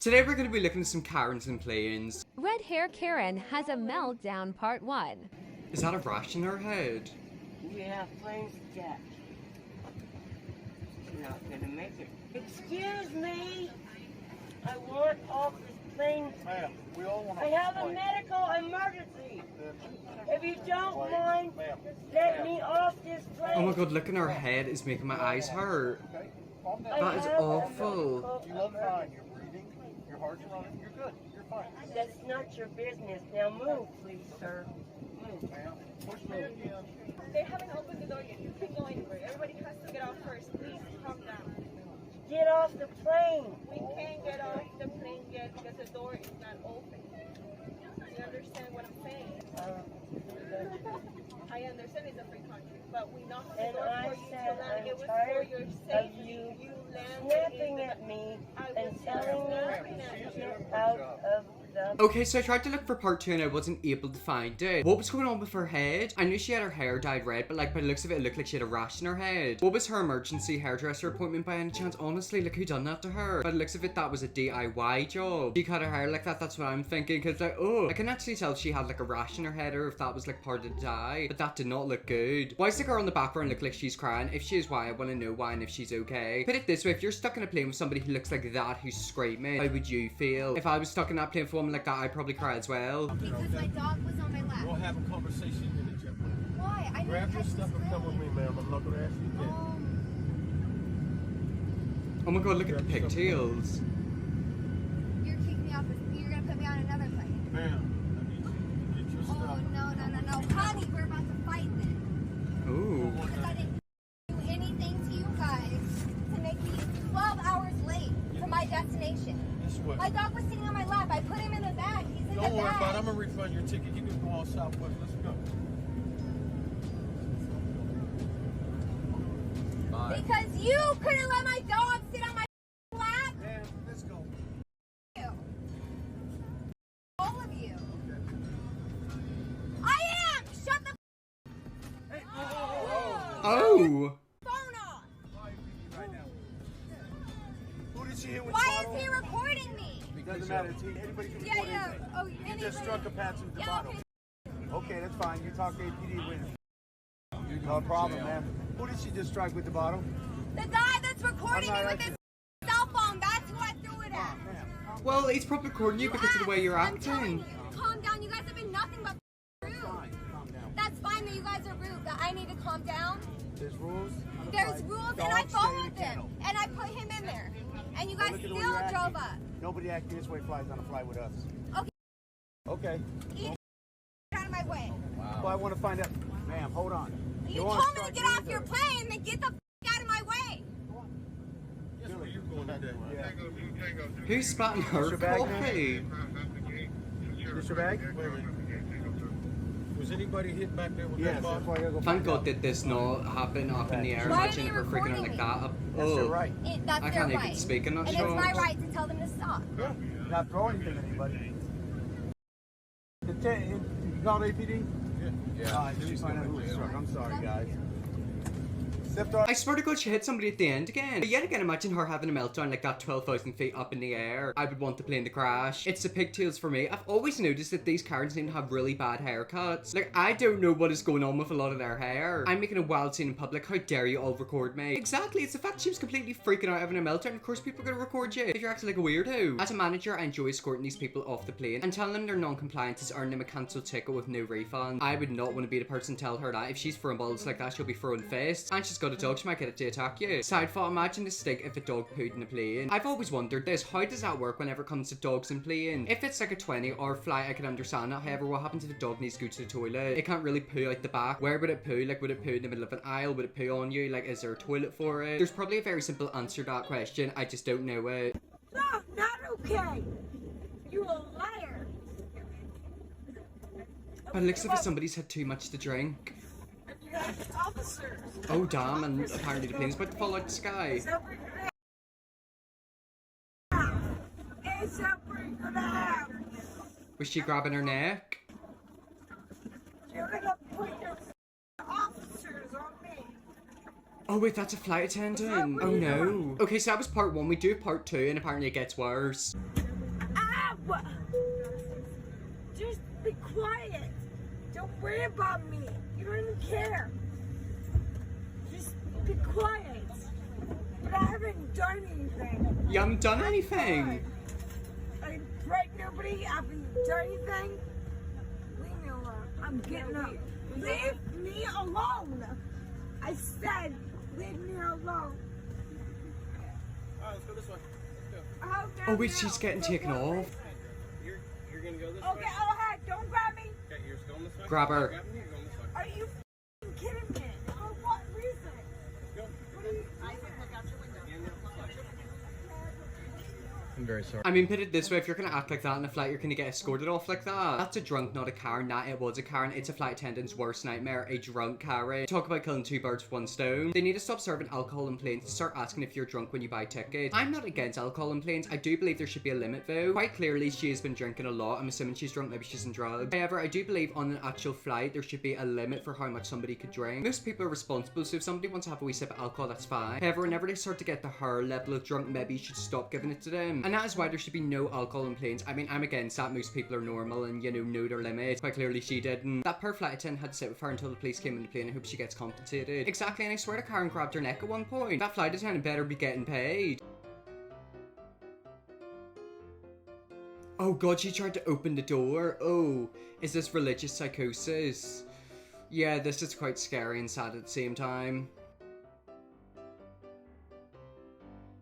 Today we're going to be looking at some Karens and planes. Red hair Karen has a meltdown part 1. Is that a rash in her head? Yeah, plane's jet. You're not gonna make it. Excuse me! I want off this plane. Ma'am, we all want to. I have a medical emergency. If you don't mind, let me off this plane. Oh my god, looking at her head is making my eyes hurt. Okay, calm down. That is awful. You look fine. You're breathing. Your heart's running. You're good. You're fine. That's not your business. Now move, please, sir. Move. Ma'am, push me again. They haven't opened the door yet. You can't go anywhere. Everybody has to get off first. Please calm down. Get off the plane. We can't get off the plane yet because the door is not open. You understand what I'm saying? I understand it's a free country, but we knocked the And door I for you to said land. I'm It was for tired your of safety. you landed snapping in the... at me I and was telling me snapping to at you. get out of the... Okay, so I tried to look for part 2 and I wasn't able to find it. What was going on with her head? I knew she had her hair dyed red, but like by the looks of it, it looked like she had a rash in her head. What was her emergency hairdresser appointment by any chance? Honestly, like who done that to her? By the looks of it, that was a DIY job. She cut her hair like that, that's what I'm thinking. Cause like, oh, I can actually tell she had like a rash in her head or if that was like part of the dye. But that did not look good. Why does the girl in the background look like she's crying? If she is, why? I want to know why and if she's okay. Put it this way, if you're stuck in a plane with somebody who looks like that, who's screaming, how would you feel? If I was stuck in that plane with a woman like that, I'd probably cry as well. Because my dog was on my lap. We'll have a conversation in the jet plane. Why? I Grab your stuff and come with me, ma'am. I'm not going to ask you again. Oh my god, look at the pigtails. You're kicking me off. You're gonna put me on another plane. Ma'am, I need you to get your Oh stuff. no, honey, we're about to fight then. Ooh. Because I didn't do anything to you guys to make me 12 hours late for my destination. This way. My dog was sitting on my lap. I put him in the bag. He's in Don't the worry bag. about it. I'm going to refund your ticket. You can go on Southwest. Let's go. Bye. Because you couldn't let my dog sit on my lap. Ma'am, let's go. You. All of you. I am. Shut the Hey, whoa. Oh. phone off. Right now. Who did she hit with Why bottle? is he recording me? Doesn't matter. Anybody can Yeah, record yeah. anything. Oh, You anybody. just struck a patch with the Yeah, bottle. okay. Okay, that's fine. You talk to APD with it. No problem, ma'am. Who did she just strike with the bottle? The guy that's recording me I'm not with his cell phone, that's who I threw it at. Ma'am, Well, he's probably recording you because of the way you're I'm telling acting. you, calm down. You guys have been nothing but rude. fine. Calm down. That's fine that you guys are rude, but I need to calm down. There's rules. on the There's flight. rules, and Dogs I stay in followed the them, kennel. and I put him in there. And you guys Look at the way still you're drove acting. up. Nobody acting this way flies on a flight with us. Okay. Okay. Get out of my way. Well, I want to find out. Ma'am, hold on. You wanna told me to strike get me off either. your plane, then get the out of my way. Guess where you're going today? Yeah. Who's spatting her Your bag, ma'am? coffee? Is your bag? Wait, wait. Was anybody hit back there with Yes, that that's bottle? why I gotta go Thank find God out. that this not happen up in the air. Why are Imagine they if we're freaking out recording like me? that. That's their Oh. right. That's I their can't right. even speak, I'm not and sure. it's my right to tell them to stop. Yeah. Not throw anything at anybody. You called APD? Yeah. All right, let me find out who was struck. I'm sorry, guys. Except our I swear to God, she hit somebody at the end again. But yet again, imagine her having a meltdown like that 12,000 feet up in the air. I would want the plane to crash. It's the pigtails for me. I've always noticed that these Karens seem to have really bad haircuts. Like, I don't know what is going on with a lot of their hair. I'm making a wild scene in public. How dare you all record me? Exactly, it's the fact she was completely freaking out having a meltdown. Of course, people are gonna record you if you're acting like a weirdo. As a manager, I enjoy escorting these people off the plane and telling them their non-compliance has earned them a cancelled ticket with no refund. I would not want to be the person to tell her that. If she's throwing balls like that, she'll be throwing fists. And she's got a dog, she might get it to attack you. Side thought, imagine the stink if a dog pooed in a plane. I've always wondered this. How does that work whenever it comes to dogs in plane? If it's like a 20-hour flight, I can understand that. However, what happens if a dog needs to go to the toilet? It can't really poo out the back. Where would it poo? Like, would it poo in the middle of an aisle? Would it poo on you? Like, is there a toilet for it? There's probably a very simple answer to that question. I just don't know it. No, not okay. You a liar. But it looks as if somebody's had too much to drink. You got officers. Oh damn, and apparently the plane's about to fall out the sky. Was she grabbing her neck? You're gonna put your officers on me. Oh wait, that's a flight attendant. Oh no. Okay, so that was part 1. We do part 2 and apparently it gets worse. What? Just be quiet. Don't worry about me. You don't even care. Just be quiet. But I haven't done anything. You haven't done anything. I break nobody. I haven't done anything. Leave me alone. I'm getting up. Leave me alone. I said, leave me alone. Alright, let's go this way. Oh wait, she's getting taken off. You're gonna go this Okay, way? oh hey, don't grab me. Okay, you're just going this way? Grab her. Grabbing you, you're going this way. Are you f***ing kidding me? For what reason? Go. What are you I'm very sorry. I mean, put it this way, if you're gonna act like that in a flight, you're gonna get escorted off like that. That's a drunk, not a Karen. Nah, it was a Karen. It's a flight attendant's worst nightmare, a drunk Karen. Talk about killing two birds with one stone. They need to stop serving alcohol in planes and start asking if you're drunk when you buy tickets. I'm not against alcohol in planes. I do believe there should be a limit though. Quite clearly, she has been drinking a lot. I'm assuming she's drunk, maybe she's on drugs. However, I do believe on an actual flight, there should be a limit for how much somebody could drink. Most people are responsible, so if somebody wants to have a wee sip of alcohol, that's fine. However, whenever they start to get to her level of drunk, maybe you should stop giving it to them. And that is why there should be no alcohol in planes. I mean, I'm against that. Most people are normal and, you know their limits. Quite clearly she didn't. That poor flight attendant had to sit with her until the police came in the plane. I hope she gets compensated. Exactly, and I swear to Karen grabbed her neck at one point. That flight attendant better be getting paid. Oh god, she tried to open the door. Oh, is this religious psychosis? Yeah, this is quite scary and sad at the same time.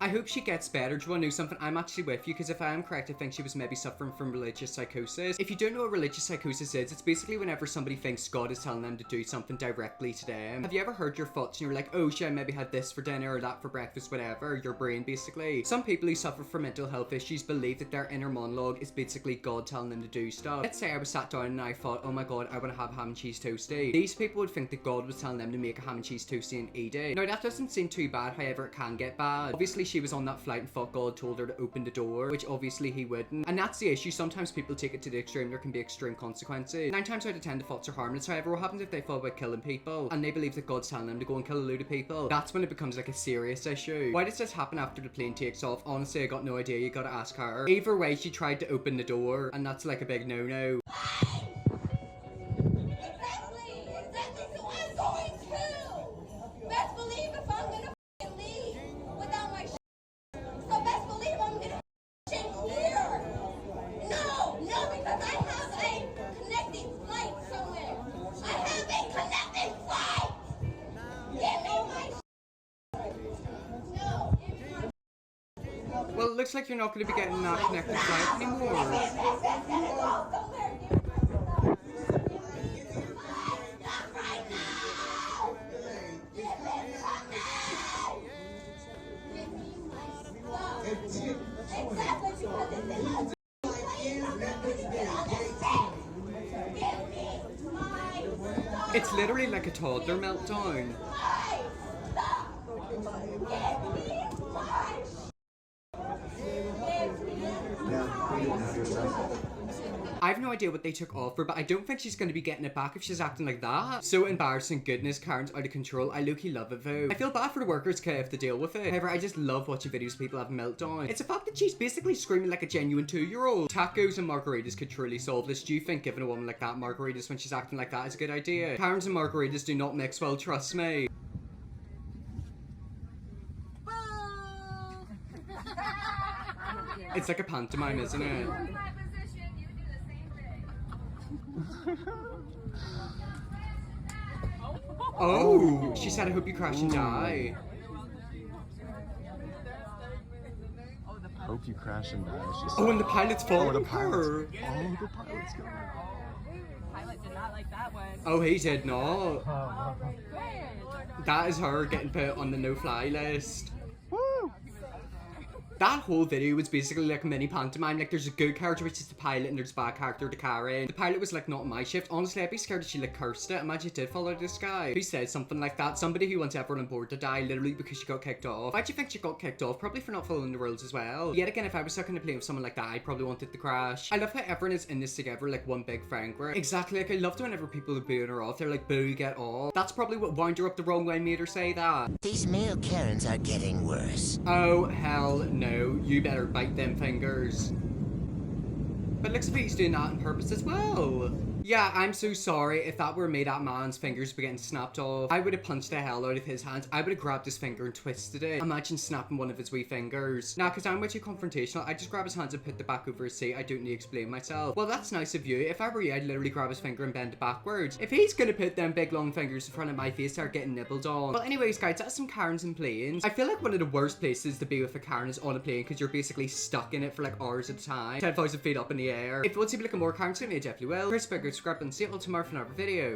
I hope she gets better. Do you want to know something? I'm actually with you, because if I am correct, I think she was maybe suffering from religious psychosis. If you don't know what religious psychosis is, it's basically whenever somebody thinks God is telling them to do something directly to them. Have you ever heard your thoughts and you're like, oh shit, I maybe had this for dinner or that for breakfast, whatever, your brain basically. Some people who suffer from mental health issues believe that their inner monologue is basically God telling them to do stuff. Let's say I was sat down and I thought, oh my god, I want to have ham and cheese toasty. These people would think that God was telling them to make a ham and cheese toasty and eat it. Now that doesn't seem too bad, however it can get bad. Obviously she was on that flight and thought God told her to open the door, which obviously he wouldn't. And that's the issue. Sometimes people take it to the extreme. There can be extreme consequences. 9 times out of 10 the thoughts are harmless. However, what happens if they thought about killing people and they believe that God's telling them to go and kill a load of people? That's when it becomes like a serious issue. Why does this happen after the plane takes off? Honestly, I got no idea. You gotta ask her. Either way, she tried to open the door and that's like a big no-no. Exactly, so I'm going to. Best believe if I'm gonna leave without my so best believe I'm gonna here. No, because I have a connecting flight somewhere. I have a connecting flight. Give me my no. Well, it looks like you're not going to be getting that connected flight anymore. It's literally like a toddler meltdown. I have no idea what they took off her, but I don't think she's going to be getting it back if she's acting like that. So embarrassing. Goodness, Karen's out of control. I low-key love it though. I feel bad for the workers who have to deal with it. However, I just love watching videos of people having meltdown. It's the fact that she's basically screaming like a genuine 2-year-old. Tacos and margaritas could truly solve this. Do you think giving a woman like that margaritas when she's acting like that is a good idea? Karens and margaritas do not mix well, trust me. It's like a pantomime, isn't it? Oh, she said, I hope you crash and die. Hope you crash and die. Oh, and the pilot's following the pilot's. her. Oh, the pilot's going. Pilot did not like that one. Oh, he did not. That is her getting put on the no-fly list. Woo! That whole video was basically like a mini pantomime. Like, there's a good character, which is the pilot, and there's a bad character, the Karen. The pilot was like not my shift. Honestly, I'd be scared if she like cursed it. Imagine it did fall out of the sky. Who said something like that? Somebody who wants everyone on board to die, literally because she got kicked off. Why'd you think she got kicked off? Probably for not following the rules as well. Yet again, if I was stuck in a plane with someone like that, I probably wanted to crash. I love how everyone is in this together, like one big friend group. Exactly, like I loved whenever people are booing her off. They're like, boo, get off. That's probably what wound her up the wrong way and made her say that. These male Karens are getting worse. Oh, hell no. You better bite them fingers. But looks like he's doing that on purpose as well. Yeah, I'm so sorry. If that were me, that man's fingers were getting snapped off, I would have punched the hell out of his hands. I would have grabbed his finger and twisted it. Imagine snapping one of his wee fingers. Now, because I'm way too confrontational, I just grab his hands and put the back over his seat. I don't need to explain myself. Well, that's nice of you. If I were you, I'd literally grab his finger and bend it backwards. If he's gonna put them big long fingers in front of my face, start getting nibbled on. Well, anyways, guys, that's some Karens and planes. I feel like one of the worst places to be with a Karen is on a plane because you're basically stuck in it for like hours at a time. 10,000 feet up in the air. If you want to see me looking more Karens, let me definitely will. Press bigger, subscribe, and see you all tomorrow for another video.